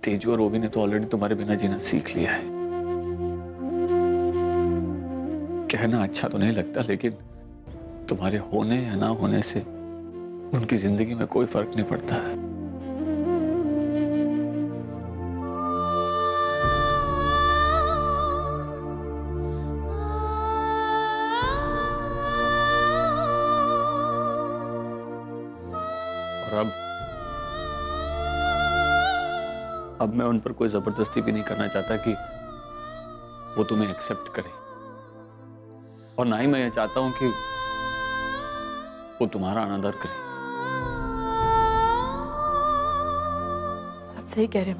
तेजू और ओवी ने तो ऑलरेडी तुम्हारे बिना जीना सीख लिया है। कहना अच्छा तो नहीं लगता, लेकिन तुम्हारे होने या ना होने से उनकी जिंदगी में कोई फर्क नहीं पड़ता है। और अब मैं उन पर कोई जबरदस्ती भी नहीं करना चाहता कि वो तुम्हें एक्सेप्ट करे, और ना ही मैं ये चाहता हूं कि वो तुम्हारा अनादर करे। आप सही कह रहे हैं,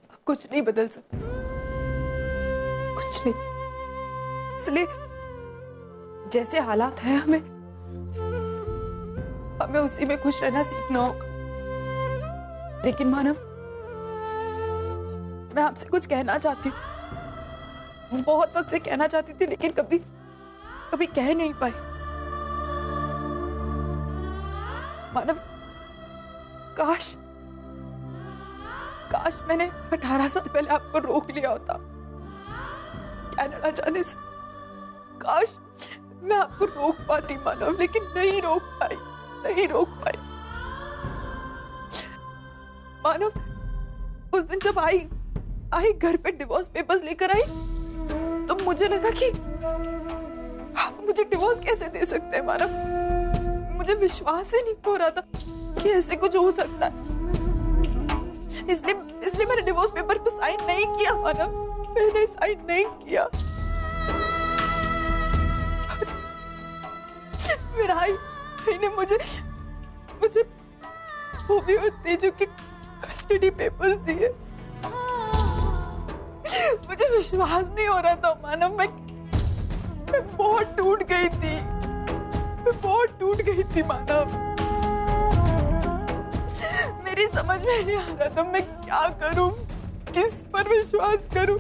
अब कुछ नहीं बदल सकता, कुछ नहीं। इसलिए जैसे हालात हैं हमें उसी में खुश रहना सीखना होगा। लेकिन मानव, मैं आपसे कुछ कहना चाहती हूँ, बहुत वक्त से कहना चाहती थी, लेकिन कभी कभी कह नहीं पाई। मानव, काश मैंने 18 साल पहले आपको रोक लिया होता कनाडा जाने से। काश मैं आपको रोक पाती मानव, लेकिन नहीं रोक पाई। मानव, उस दिन जब आई घर पे डिवोर्स पेपर्स लेकर आई, तो मुझे लगा कि आप मुझे डिवोर्स कैसे दे सकते हैं मानव। मुझे विश्वास ही नहीं हो रहा था कि ऐसे कुछ हो सकता है। इसलिए मैंने डिवोर्स पेपर पे साइन नहीं किया मानव, मैंने साइन नहीं किया। मेरा भाई ने मुझे ओवी और तेजू के कस्टडी पेपर्स दिए। मुझे विश्वास नहीं हो रहा था मानव, मैं बहुत टूट गई थी मानव। मेरी समझ में नहीं आ रहा था मैं क्या करूं, किस पर विश्वास करूं।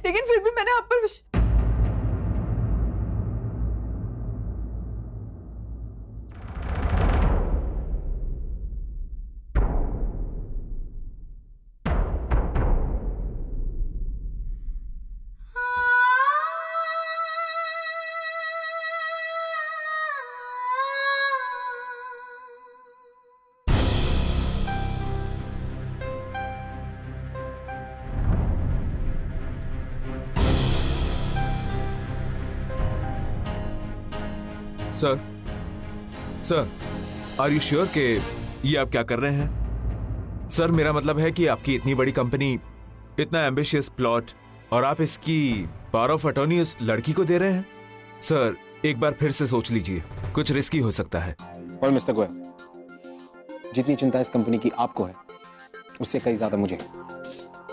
लेकिन फिर भी मैंने आप पर सर, आर यू श्योर कि ये आप क्या कर रहे हैं? सर, मेरा मतलब है कि आपकी इतनी बड़ी कंपनी, इतना एम्बिशियस प्लॉट, और आप इसकी पावर ऑफ अटॉर्नी उस लड़की को दे रहे हैं? सर, एक बार फिर से सोच लीजिए, कुछ रिस्की हो सकता है। और मिस्टर गोयल, जितनी चिंता इस कंपनी की आपको है, उससे कहीं ज्यादा मुझे।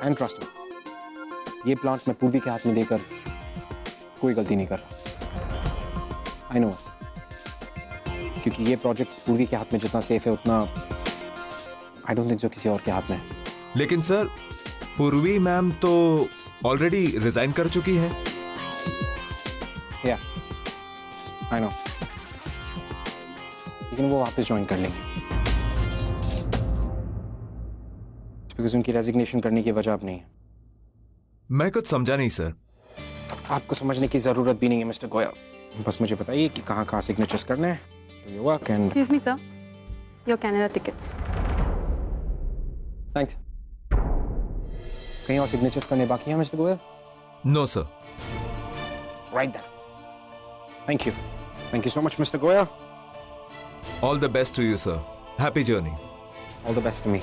एंड ट्रस्ट मी, ये प्लांट मैं पूर्वी के हाथ में देकर कोई गलती नहीं कर रहा। आई नो, क्योंकि ये प्रोजेक्ट पूर्वी के हाथ में जितना सेफ है, उतना आई डोंट थिंक जो किसी और के हाथ में है। लेकिन सर, पूर्वी मैम तो ऑलरेडी रिजाइन कर चुकी है। या आई नो, लेकिन वो वापस ज्वाइन कर लेंगे, बिकॉज़ उनकी रेजिग्नेशन करने की वजह अब नहीं है। मैं कुछ समझा नहीं सर। आपको समझने की जरूरत भी नहीं है मिस्टर गोयल, बस मुझे बताइए कि कहाँ सिग्नेचर्स करने हैं। You work and... Excuse me, sir. Your Canada tickets. Thanks. कहीं और सिग्नेचर्स करने बाकी हैं mister Goyal? No, sir. Right then. Thank you. Thank you so much, Mr. Goya. All the best to you, sir. Happy journey. All the best to me.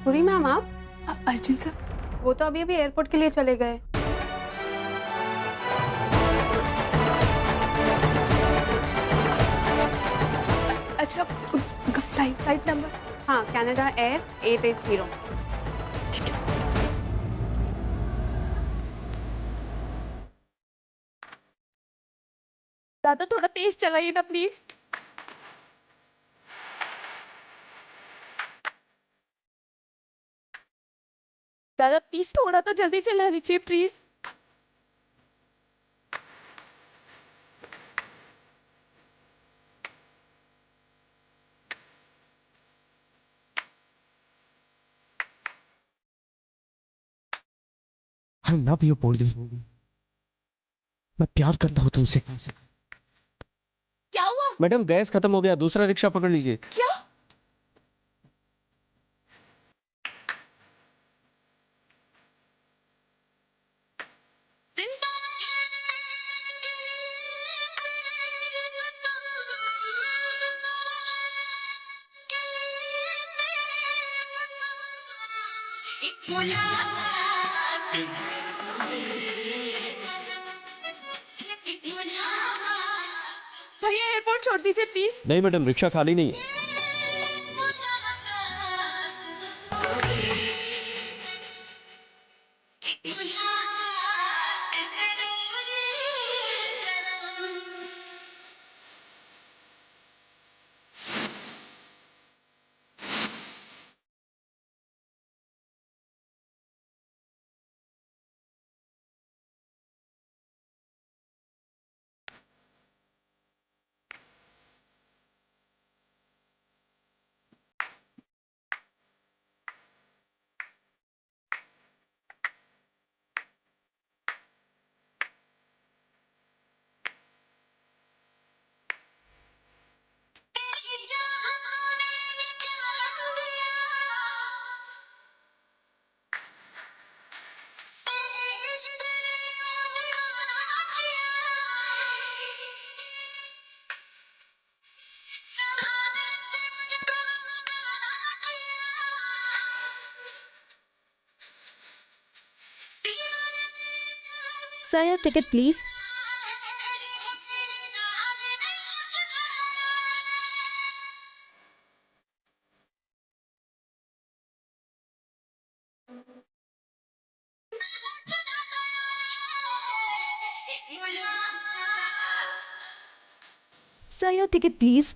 पूरी ma'am, आप? Arjun sir, वो तो अभी एयरपोर्ट के लिए चले गए। अच्छा, का फ्लाइट नंबर? हाँ, कनाडा एयर 880। ठीक है। दादा थोड़ा तेज चलाइए ना प्लीज। दादा प्लीज थोड़ा तो जल्दी चला दीजिए प्लीज। I love you बोल दी। मैं प्यार करता हूँ तुमसे। क्या हुआ? मैडम गैस खत्म हो गया, दूसरा रिक्शा पकड़ लीजिए। क्या? भैया एयरपोर्ट छोड़ दीजिए प्लीज। नहीं मैडम, रिक्शा खाली नहीं है। Sir, your ticket please. Sir, your ticket please.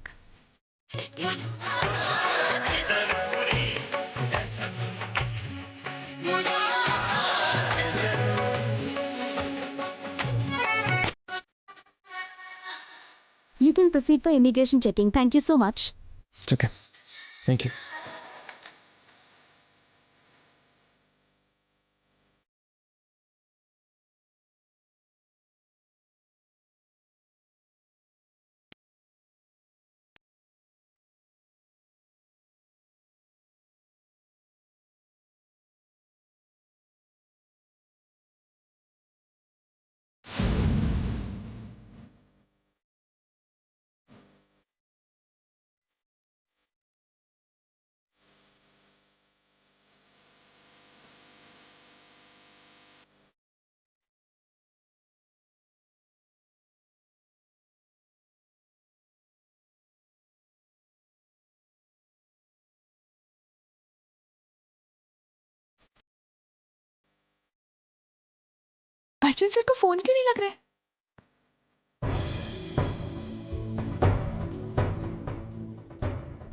You can proceed for immigration checking. Thank you so much. It's okay. Thank you. Arjun sir को फोन क्यों नहीं लग रहा है?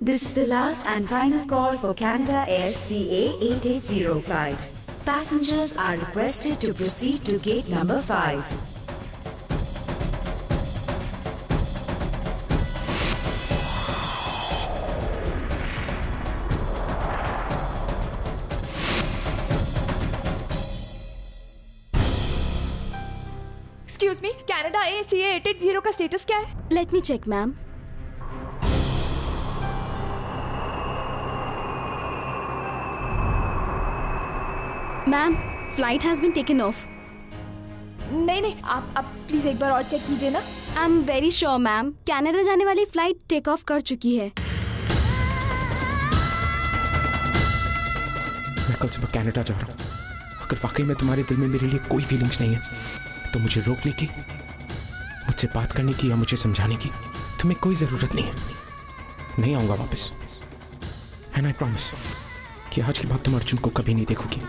This is the last and final call for Canada Air CA880 flight. Passengers are requested to proceed to gate number 5. Excuse me, Canada A CA 880 का status क्या है? Let me check, ma'am. Ma'am, flight has been taken off. नहीं, आप please एक बार और check कीजिए ना। I'm very sure, ma'am. Canada जाने वाली फ्लाइट टेक ऑफ कर चुकी है। मैं कल सुबह कनाडा जा रहा हूँ। अगर वाकई में तुम्हारे दिल में मेरे लिए कोई फीलिंग्स नहीं है तो मुझे रोकने की, मुझसे बात करने की या मुझे समझाने की तुम्हें कोई जरूरत नहीं है। नहीं आऊंगा वापस। एंड आई प्रॉमिस कि आज के बाद तुम अर्जुन को कभी नहीं देखोगी।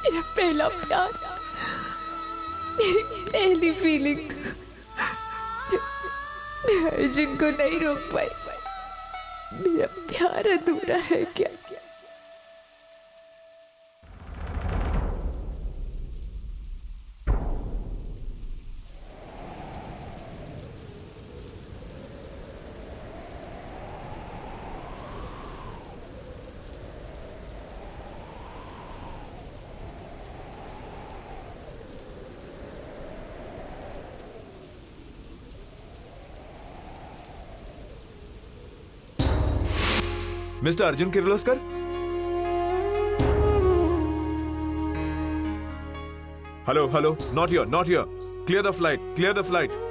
मेरा पहला प्यार, मेरी पहली फीलिंग। मैं अर्जुन को नहीं रोक पाई। मेरा प्यार अधूरा है क्या? Mister Arjun Kirloskar, hello hello, not here, not here, clear the flight, clear the flight.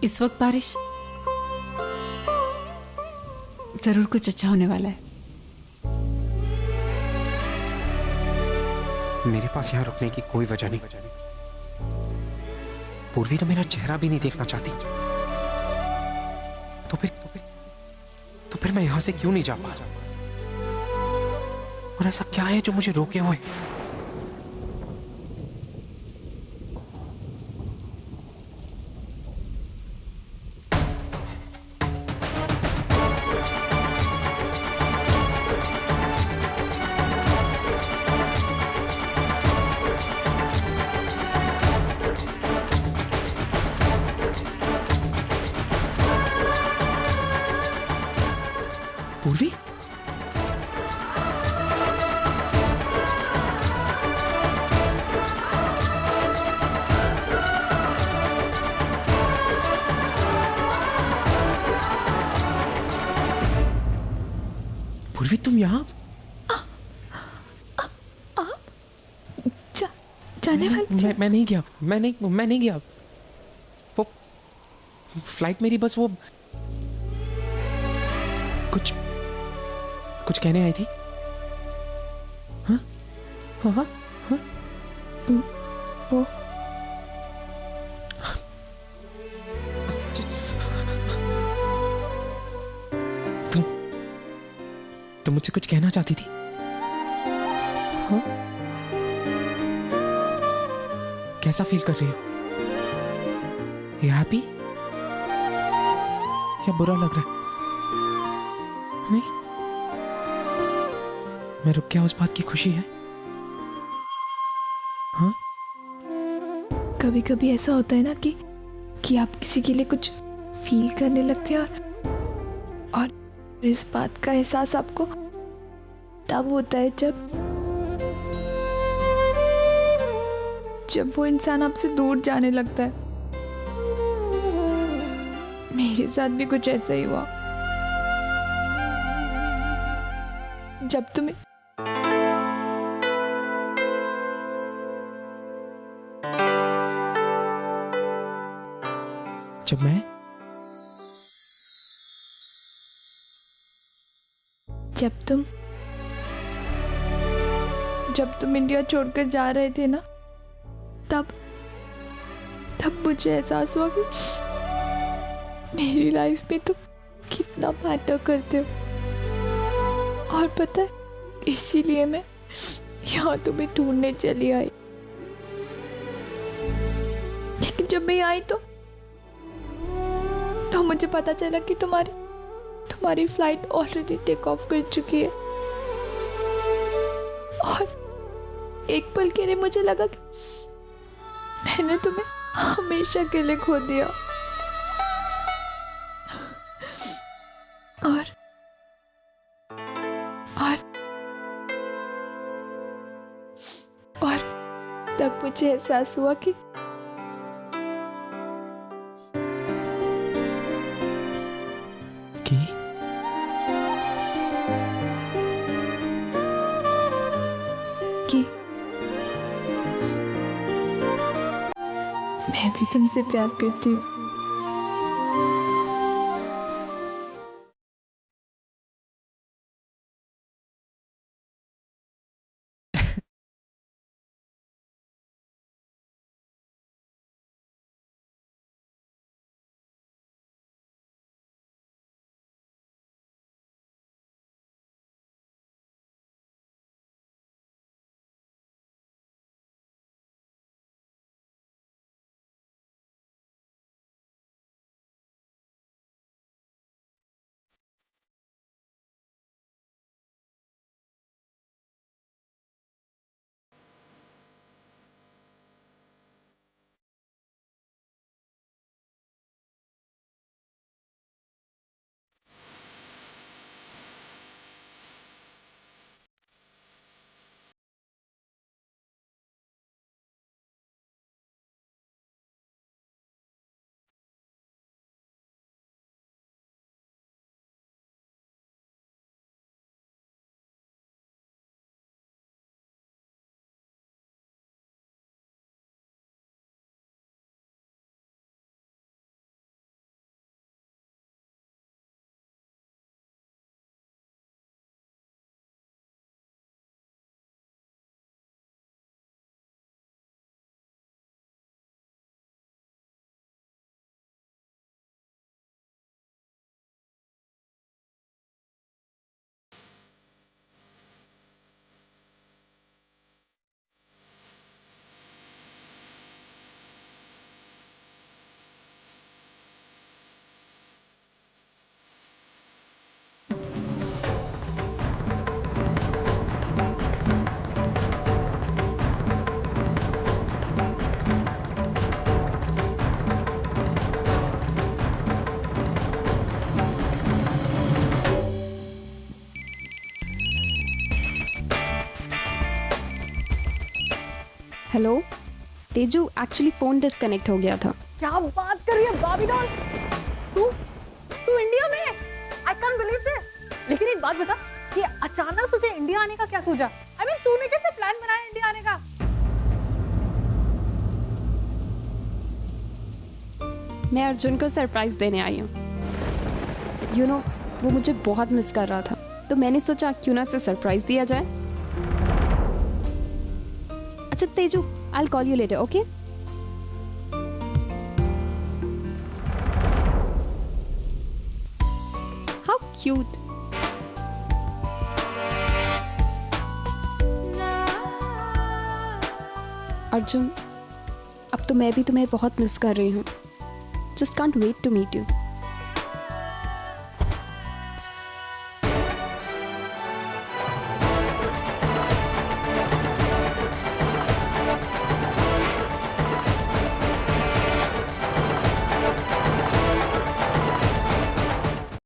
इस वक्त बारिश, जरूर कुछ अच्छा होने वाला है। मेरे पास यहाँ रुकने की कोई वजह नहीं। पूर्वी तो मेरा चेहरा भी नहीं देखना चाहती, तो फिर मैं यहाँ से क्यों नहीं जा पा रहा? और ऐसा क्या है जो मुझे रोके हुए? पूर्वी, पूर्वी तुम यहाँ? जाने वाली? मैं नहीं गया, मैं नहीं गया। वो फ्लाइट मेरी बस वो कुछ कहने आई थी। हाँ हाँ हाँ हाँ। वो तुम मुझसे कुछ कहना चाहती थी? हाँ? कैसा फील कर रही हो? You happy? या बुरा लग रहा है? नहीं, मैं रुक गया उस बात की खुशी है। हाँ? कभी कभी ऐसा होता है ना कि आप किसी के लिए कुछ फील करने लगते हैं और इस बात का एहसास आपको तब होता है जब वो इंसान आपसे दूर जाने लगता है। मेरे साथ भी कुछ ऐसा ही हुआ। जब तुम इंडिया छोड़कर जा रहे थे ना, तब मुझे एहसास हुआ कि मेरी लाइफ में तुम कितना मैटर करते हो। और पता है, इसीलिए मैं यहाँ तुम्हें ढूंढने चली आई। लेकिन जब मैं आई तो मुझे पता चला कि तुम्हारी फ्लाइट ऑलरेडी टेक ऑफ कर चुकी है। और एक पल के लिए मुझे लगा कि मैंने तुम्हें हमेशा के लिए खो दिया। और तब मुझे एहसास हुआ कि मैं भी तुमसे प्यार करती हूँ। Hello Teju, actually phone disconnect हो गया था। क्या बात कर रही है बाबी डॉल? तू इंडिया में है? I can't believe this। लेकिन एक बात बता कि अचानक तुझे इंडिया आने का क्या सूझा? I mean, तूने कैसे प्लान बनाया इंडिया आने का? मैं अर्जुन को सरप्राइज देने आई हूँ। यू नो, वो मुझे बहुत मिस कर रहा था, तो मैंने सोचा क्यों ना उसे सरप्राइज दिया जाए। अच्छा Tezu, I'll call you later, okay? How cute. Arjun, अब तो मैं भी तुम्हें बहुत मिस कर रही हूँ। Just can't wait to meet you.